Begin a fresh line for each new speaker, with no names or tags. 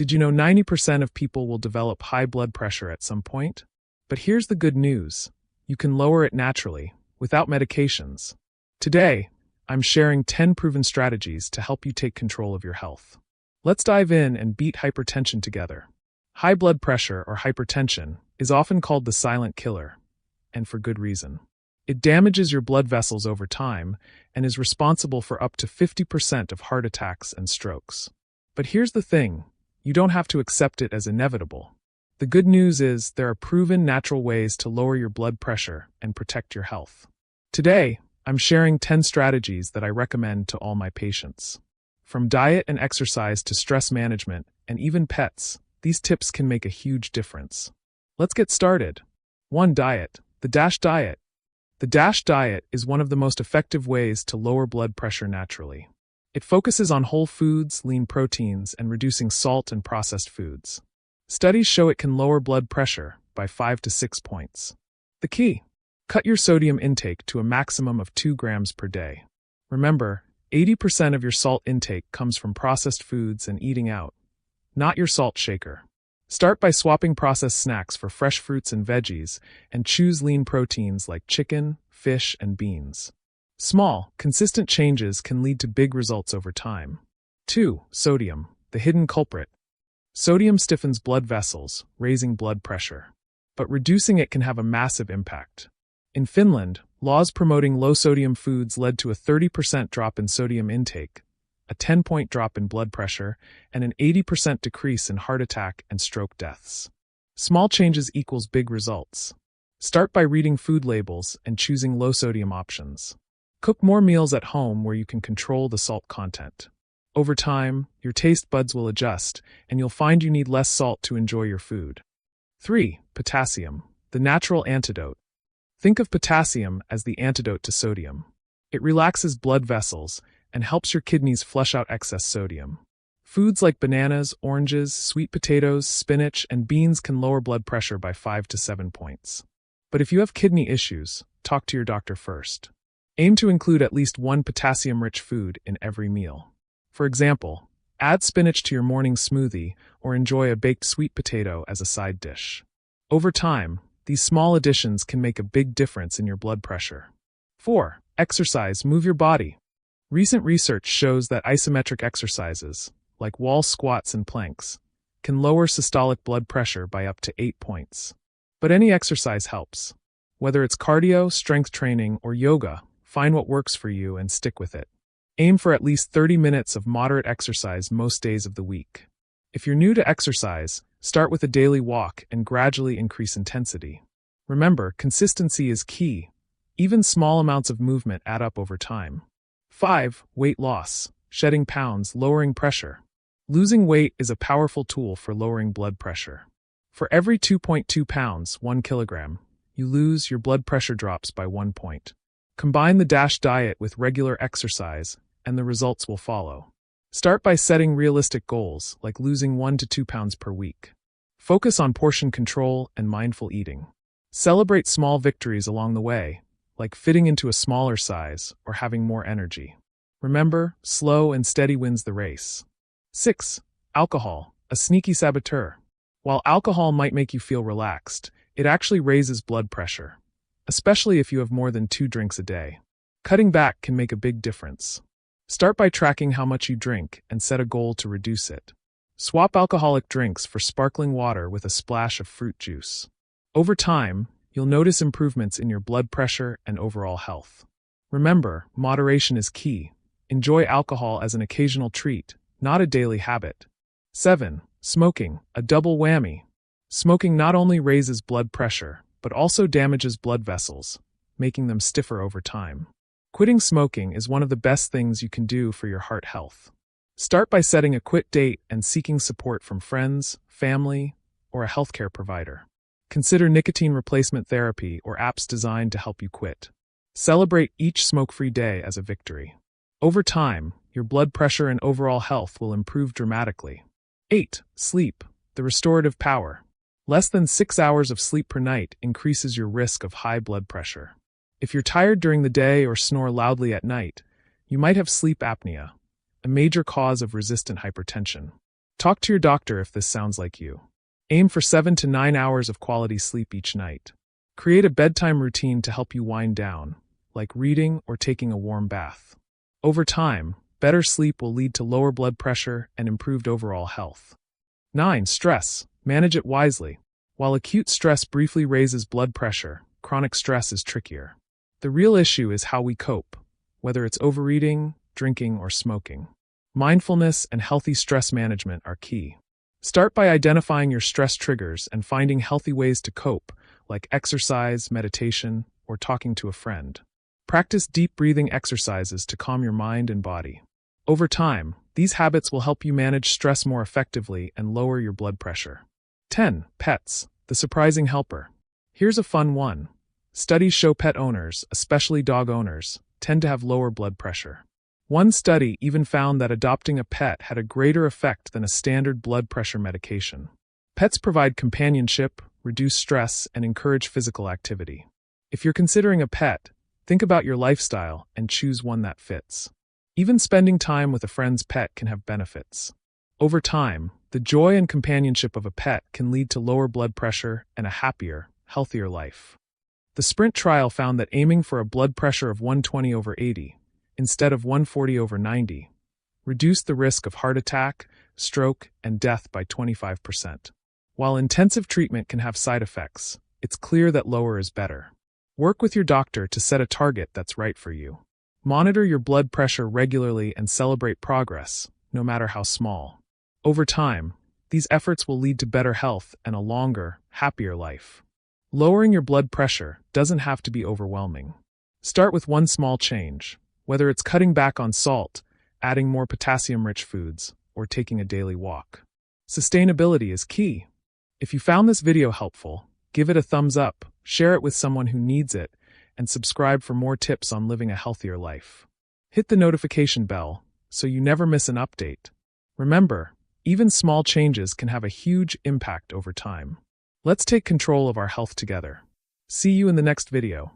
Did you know 90% of people will develop high blood pressure at some point? But here's the good news. You can lower it naturally, without medications. Today, I'm sharing 10 proven strategies to help you take control of your health. Let's dive in and beat hypertension together. High blood pressure, or hypertension, is often called the silent killer, and for good reason. It damages your blood vessels over time and is responsible for up to 50% of heart attacks and strokes. But here's the thing. You don't have to accept it as inevitable. The good news is there are proven natural ways to lower your blood pressure and protect your health. Today, I'm sharing 10 strategies that I recommend to all my patients. From diet and exercise to stress management and even pets, these tips can make a huge difference. Let's get started. 1. Diet. The DASH diet. The DASH diet is one of the most effective ways to lower blood pressure naturally. It focuses on whole foods, lean proteins, and reducing salt and processed foods. Studies show it can lower blood pressure by 5 to 6 points. The key: cut your sodium intake to a maximum of 2 grams per day. Remember, 80% of your salt intake comes from processed foods and eating out, not your salt shaker. Start by swapping processed snacks for fresh fruits and veggies, and choose lean proteins like chicken, fish, and beans. Small, consistent changes can lead to big results over time. 2. Sodium, the hidden culprit. Sodium stiffens blood vessels, raising blood pressure. But reducing it can have a massive impact. In Finland, laws promoting low-sodium foods led to a 30% drop in sodium intake, a 10-point drop in blood pressure, and an 80% decrease in heart attack and stroke deaths. Small changes equals big results. Start by reading food labels and choosing low-sodium options. Cook more meals at home where you can control the salt content. Over time, your taste buds will adjust, and you'll find you need less salt to enjoy your food. 3. Potassium, the natural antidote. Think of potassium as the antidote to sodium. It relaxes blood vessels and helps your kidneys flush out excess sodium. Foods like bananas, oranges, sweet potatoes, spinach, and beans can lower blood pressure by 5 to 7 points. But if you have kidney issues, talk to your doctor first. Aim to include at least one potassium-rich food in every meal. For example, add spinach to your morning smoothie or enjoy a baked sweet potato as a side dish. Over time, these small additions can make a big difference in your blood pressure. 4. Exercise, move your body. Recent research shows that isometric exercises, like wall squats and planks, can lower systolic blood pressure by up to 8 points. But any exercise helps. Whether it's cardio, strength training, or yoga, find what works for you and stick with it. Aim for at least 30 minutes of moderate exercise most days of the week. If you're new to exercise, start with a daily walk and gradually increase intensity. Remember, consistency is key. Even small amounts of movement add up over time. 5. Weight loss, shedding pounds, lowering pressure. Losing weight is a powerful tool for lowering blood pressure. For every 2.2 pounds, 1 kilogram, you lose, your blood pressure drops by 1 point. Combine the DASH diet with regular exercise, and the results will follow. Start by setting realistic goals, like losing 1 to 2 pounds per week. Focus on portion control and mindful eating. Celebrate small victories along the way, like fitting into a smaller size or having more energy. Remember, slow and steady wins the race. 6. Alcohol, a sneaky saboteur. While alcohol might make you feel relaxed, it actually raises blood pressure, especially if you have more than 2 drinks a day. Cutting back can make a big difference. Start by tracking how much you drink and set a goal to reduce it. Swap alcoholic drinks for sparkling water with a splash of fruit juice. Over time, you'll notice improvements in your blood pressure and overall health. Remember, moderation is key. Enjoy alcohol as an occasional treat, not a daily habit. 7. Smoking, a double whammy. Smoking not only raises blood pressure, but also damages blood vessels, making them stiffer over time. Quitting smoking is one of the best things you can do for your heart health. Start by setting a quit date and seeking support from friends, family, or a healthcare provider. Consider nicotine replacement therapy or apps designed to help you quit. Celebrate each smoke-free day as a victory. Over time, your blood pressure and overall health will improve dramatically. 8. Sleep, the restorative power. Less than 6 hours of sleep per night increases your risk of high blood pressure. If you're tired during the day or snore loudly at night, you might have sleep apnea, a major cause of resistant hypertension. Talk to your doctor if this sounds like you. Aim for 7 to 9 hours of quality sleep each night. Create a bedtime routine to help you wind down, like reading or taking a warm bath. Over time, better sleep will lead to lower blood pressure and improved overall health. 9. Stress. Manage it wisely. While acute stress briefly raises blood pressure, chronic stress is trickier. The real issue is how we cope, whether it's overeating, drinking, or smoking. Mindfulness and healthy stress management are key. Start by identifying your stress triggers and finding healthy ways to cope, like exercise, meditation, or talking to a friend. Practice deep breathing exercises to calm your mind and body. Over time, these habits will help you manage stress more effectively and lower your blood pressure. 10. Pets, the surprising helper. Here's a fun one. Studies show pet owners, especially dog owners, tend to have lower blood pressure. One study even found that adopting a pet had a greater effect than a standard blood pressure medication. Pets provide companionship, reduce stress, and encourage physical activity. If you're considering a pet, think about your lifestyle and choose one that fits. Even spending time with a friend's pet can have benefits. Over time, the joy and companionship of a pet can lead to lower blood pressure and a happier, healthier life. The SPRINT trial found that aiming for a blood pressure of 120/80, instead of 140/90, reduced the risk of heart attack, stroke, and death by 25%. While intensive treatment can have side effects, it's clear that lower is better. Work with your doctor to set a target that's right for you. Monitor your blood pressure regularly and celebrate progress, no matter how small. Over time, these efforts will lead to better health and a longer, happier life. Lowering your blood pressure doesn't have to be overwhelming. Start with one small change, whether it's cutting back on salt, adding more potassium-rich foods, or taking a daily walk. Sustainability is key. If you found this video helpful, give it a thumbs up, share it with someone who needs it, and subscribe for more tips on living a healthier life. Hit the notification bell so you never miss an update. Remember, even small changes can have a huge impact over time. Let's take control of our health together. See you in the next video.